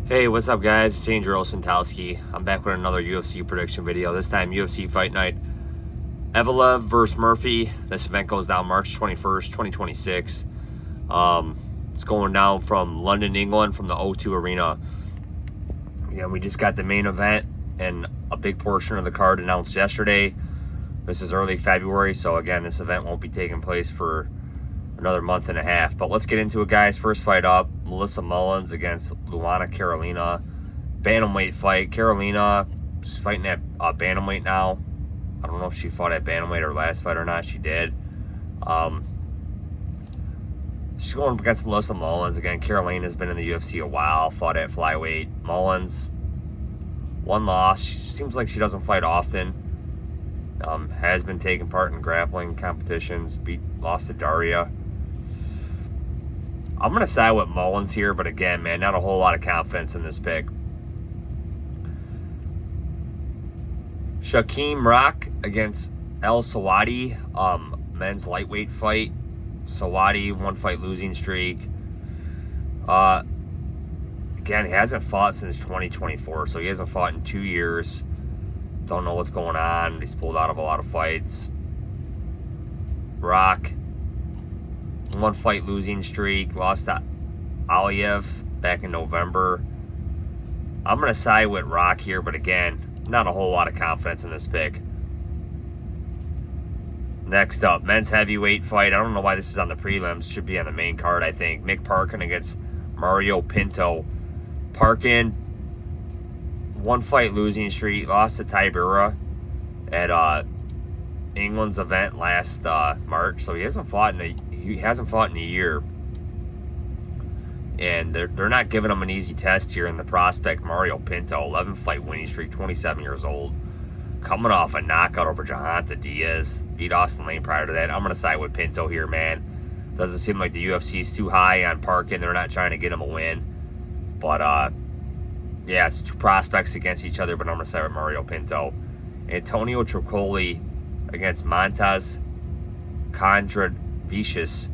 Hey, what's up guys? It's Andrew Osentowski. I'm back with another UFC prediction video. This time UFC Fight Night. Evolev versus Murphy. This event goes down March 21st, 2026. It's going down from London, England, from the O2 Arena. Yeah, we just got the main event and a big portion of the card announced yesterday. This is early February, so again, this event won't be taking place for another month and a half. But let's get into it, guys. First fight up, Melissa Mullins against Luana Carolina. Bantamweight fight. Carolina is fighting at bantamweight now. I don't know if she fought at bantamweight her last fight or not. She did. She's going up against Melissa Mullins. Again, Carolina's been in the UFC a while. Fought at flyweight. Mullins, one loss. She seems like she doesn't fight often. Has been taking part in grappling competitions. Lost to Daria. I'm going to side with Mullins here, but again, man, not a whole lot of confidence in this pick. Shaquem Rock against El Sawadi, men's lightweight fight. Sawadi, one fight losing streak. Again, he hasn't fought since 2024, so he hasn't fought in 2 years. Don't know what's going on. He's pulled out of a lot of fights. Rock, one fight losing streak, lost to Evolev back in November. I'm going to side with Rock here, but again, not a whole lot of confidence in this pick. Next up, men's heavyweight fight. I don't know why this is on the prelims. Should be on the main card, I think. Mick Parkin against Mario Pinto. Parkin, one fight losing streak, lost to Tybura at England's event last March, so he hasn't fought in a year, and they're not giving him an easy test here in the prospect Mario Pinto. 11 fight winning streak, 27 years old, coming off a knockout over Jahanta Diaz, beat Austin Lane prior to that. I'm gonna side with Pinto here, man. Doesn't seem like the UFC's too high on Parkin. They're not trying to get him a win, but yeah, it's two prospects against each other, but I'm gonna side with Mario Pinto. Antonio Tricoli against Montaz Kondratvichus.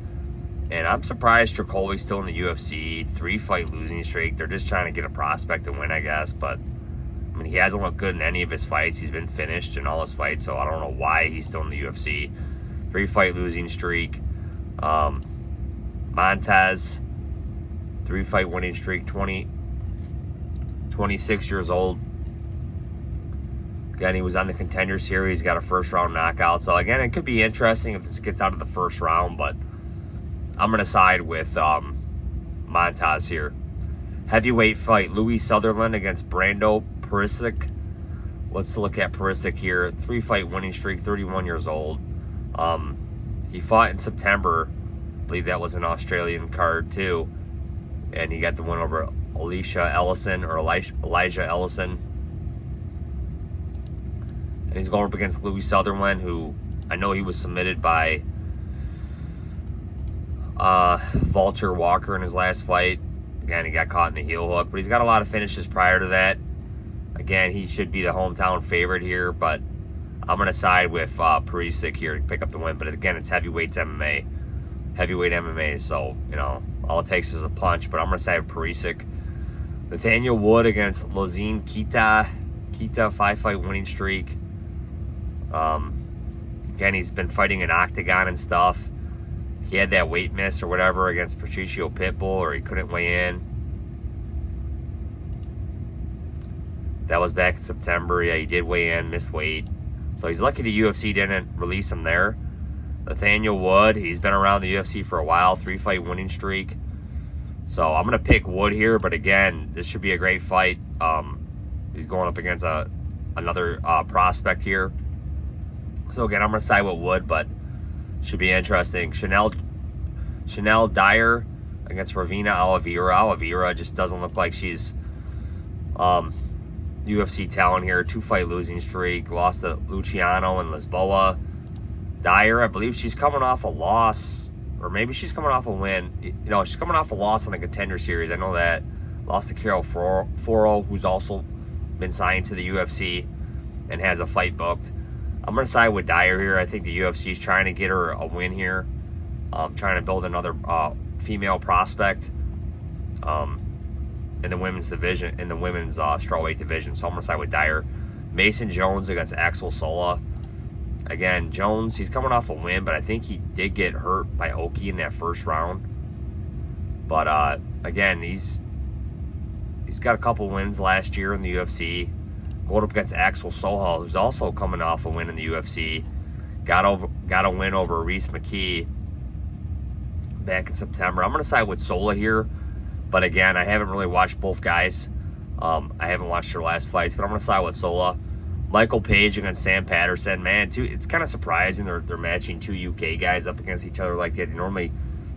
And I'm surprised Tricoli's still in the UFC. 3 fight losing streak. They're just trying to get a prospect to win, I guess. But, I mean, he hasn't looked good in any of his fights. He's been finished in all his fights, so I don't know why he's still in the UFC. 3 fight losing streak. Montaz, 3 fight winning streak, 26 years old. Again, he was on the Contender Series, got a first round knockout. So again, it could be interesting if this gets out of the first round, but I'm going to side with Montaz here. Heavyweight fight, Louis Sutherland against Brando Perisic. Let's look at Perisic here. 3 fight winning streak, 31 years old. He fought in September. I believe that was an Australian card too. And he got the win over Elijah Ellison. And he's going up against Louis Sutherland, who I know he was submitted by Walter Walker in his last fight. Again, he got caught in the heel hook, but he's got a lot of finishes prior to that. Again, he should be the hometown favorite here, but I'm going to side with Perisic here to pick up the win. But again, it's heavyweight MMA, so, you know, all it takes is a punch, but I'm going to side with Perisic. Nathaniel Wood against Lozine Kita, 5 fight winning streak. Again, he's been fighting in Octagon and stuff. He had that weight miss or whatever against Patricio Pitbull, or he couldn't weigh in. That was back in September. Yeah, he did weigh in, missed weight. So he's lucky the UFC didn't release him there. Nathaniel Wood, he's been around the UFC for a while, 3 fight winning streak. So I'm going to pick Wood here, but again, this should be a great fight. He's going up against another prospect here. So again, I'm going to side with Wood, but should be interesting. Chanel Dyer against Ravina Oliveira. Oliveira just doesn't look like she's UFC talent here. 2 fight losing streak. Lost to Luciano and Lisboa. Dyer, I believe she's coming off a loss, or maybe she's coming off a win. You know, she's coming off a loss on the Contender Series. I know that. Lost to Carol Foro, who's also been signed to the UFC and has a fight booked. I'm going to side with Dyer here. I think the UFC is trying to get her a win here. Trying to build another female prospect. in the women's division, in the women's strawweight division. So I'm gonna side with Dyer. Mason Jones against Axel Sola. Again, Jones, he's coming off a win, but I think he did get hurt by Oki in that first round. But again, he's got a couple wins last year in the UFC. Going up against Axel Sola, who's also coming off a win in the UFC. Got a win over Reese McKee back in September. I'm going to side with Sola here. But again, I haven't really watched both guys. I haven't watched their last fights, but I'm going to side with Sola. Michael Page against Sam Patterson. Man, it's kind of surprising they're matching two UK guys up against each other like that.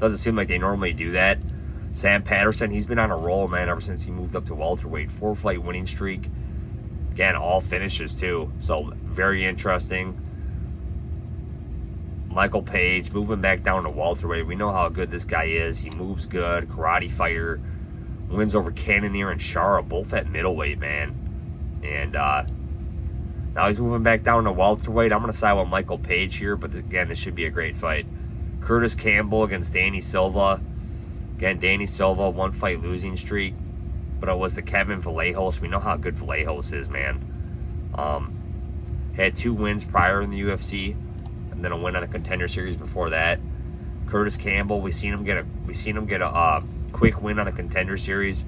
Doesn't seem like they normally do that. Sam Patterson, he's been on a roll, man, ever since he moved up to welterweight. 4-fight winning streak. Again, all finishes too. So very interesting. Michael Page moving back down to welterweight. We know how good this guy is. He moves good. Karate fighter. Wins over Cannonier and Shara, both at middleweight, man. And now he's moving back down to welterweight. I'm going to side with Michael Page here, but again, this should be a great fight. Curtis Campbell against Danny Silva. Again, Danny Silva, 1-fight losing streak, but it was the Kevin Vallejos. We know how good Vallejos is, man. Had 2 wins prior in the UFC, and then a win on the Contender Series before that. Curtis Campbell, we seen him get a quick win on the Contender Series.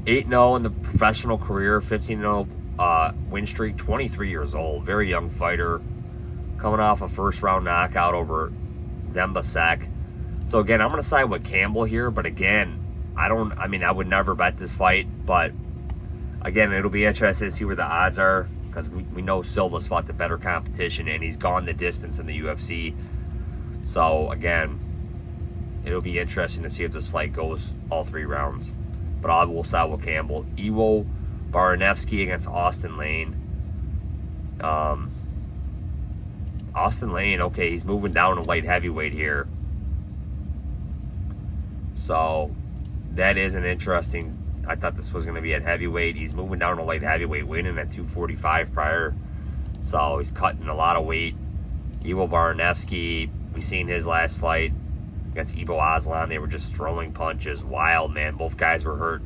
8-0 in the professional career, 15-0 win streak, 23 years old, very young fighter, coming off a first-round knockout over Dembasek. So again, I'm going to side with Campbell here, but again, I would never bet this fight, but again, it'll be interesting to see where the odds are, because we know Silva's fought the better competition, and he's gone the distance in the UFC. So again, it'll be interesting to see if this fight goes all 3 rounds. But I will side with Campbell. Ivo Baranevsky against Austin Lane. Austin Lane, okay, he's moving down to light heavyweight here. So that is an interesting. I thought this was going to be at heavyweight. He's moving down to light heavyweight, winning at 245 prior. So he's cutting a lot of weight. Ivo Baranevsky, we seen his last fight against Ivo Aslan. They were just throwing punches. Wild, man. Both guys were hurt.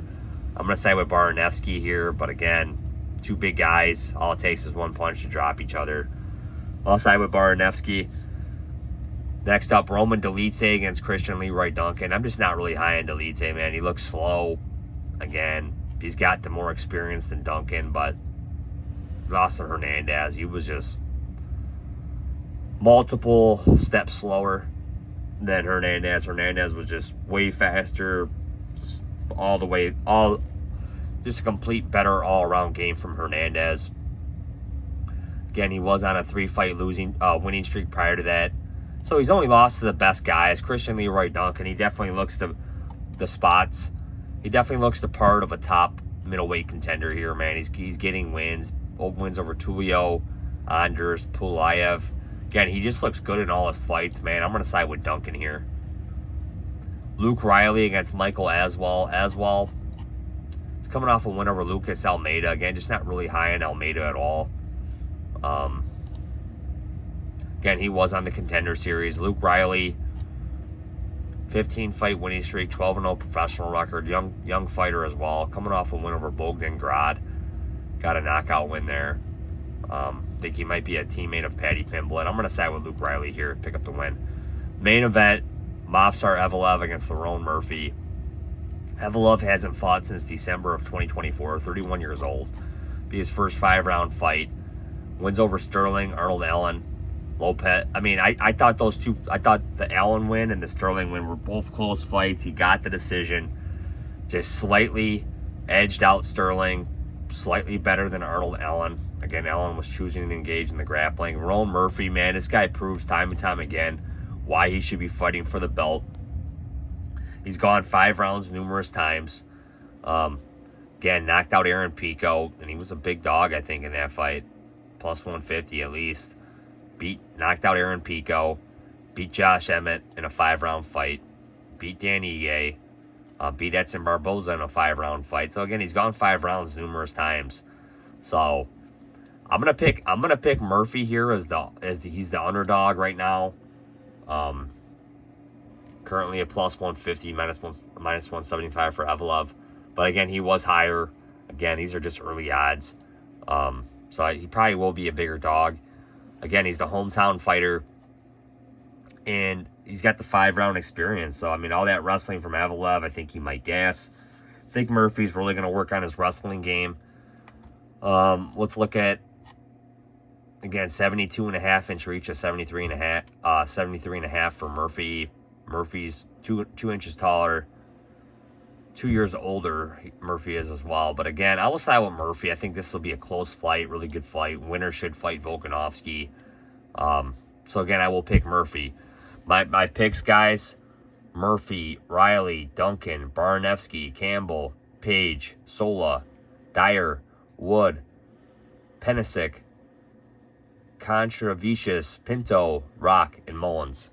I'm going to side with Baranevsky here, but again, 2 big guys. All it takes is 1 punch to drop each other. I'll side with Baranevsky. Next up, Roman Dolidze against Christian Leroy Duncan. I'm just not really high on Dolidze, man. He looks slow. Again, he's got the more experience than Duncan, but Lawson Hernandez, he was just multiple steps slower than Hernandez. Hernandez was just way faster, just just a complete better all-around game from Hernandez. Again, he was on a 3-fight winning streak prior to that. So he's only lost to the best guys. Christian Leroy Duncan, he definitely looks the spots. He definitely looks the part of a top middleweight contender here, man. He's getting wins. Wins over Tulio, Anders, Pulayev. Again, he just looks good in all his fights, man. I'm going to side with Duncan here. Luke Riley against Michael Aswal. Aswal is coming off a win over Lucas Almeida. Again, just not really high on Almeida at all. Again, he was on the Contender Series. Luke Riley, 15-fight winning streak, 12-0 professional record. Young fighter as well. Coming off a win over Bogdan Grad. Got a knockout win there. Think he might be a teammate of Paddy Pimblett. I'm going to side with Luke Riley here. Pick up the win. Main event, Movsar Evolev against Lerone Murphy. Evolev hasn't fought since December of 2024. 31 years old. Be his first 5-round fight. Wins over Sterling, Arnold Allen, Lopez. I thought the Allen win and the Sterling win were both close fights. He got the decision. Just slightly edged out Sterling. Slightly better than Arnold Allen. Again, Allen was choosing to engage in the grappling. Lerone Murphy, man, this guy proves time and time again why he should be fighting for the belt. He's gone 5 rounds numerous times. Again, knocked out Aaron Pico, and he was a big dog, I think, in that fight. Plus 150 at least. Knocked out Aaron Pico. Beat Josh Emmett in a 5-round fight. Beat Dan Ige. Beat Edson Barboza in a 5-round fight. So again, he's gone 5 rounds numerous times. So I'm gonna pick Murphy here as he's the underdog right now. Currently a plus 150, minus 175 for Evolev. But again, he was higher. Again, these are just early odds. So he probably will be a bigger dog. Again, he's the hometown fighter. And he's got the 5-round experience. So, I mean, all that wrestling from Evolev, I think he might gas. I think Murphy's really going to work on his wrestling game. Let's look at, again, 72.5-inch reach of 73.5 for Murphy. Murphy's two inches taller, 2 years older. Murphy is as well. But again, I will side with Murphy. I think this will be a close fight, really good fight. Winner should fight Volkanovski. So again, I will pick Murphy. My picks, guys: Murphy, Riley, Duncan, Barnevsky, Campbell, Page, Sola, Dyer, Wood, Penisic, Contravicious, Pinto, Rock, and Mullins.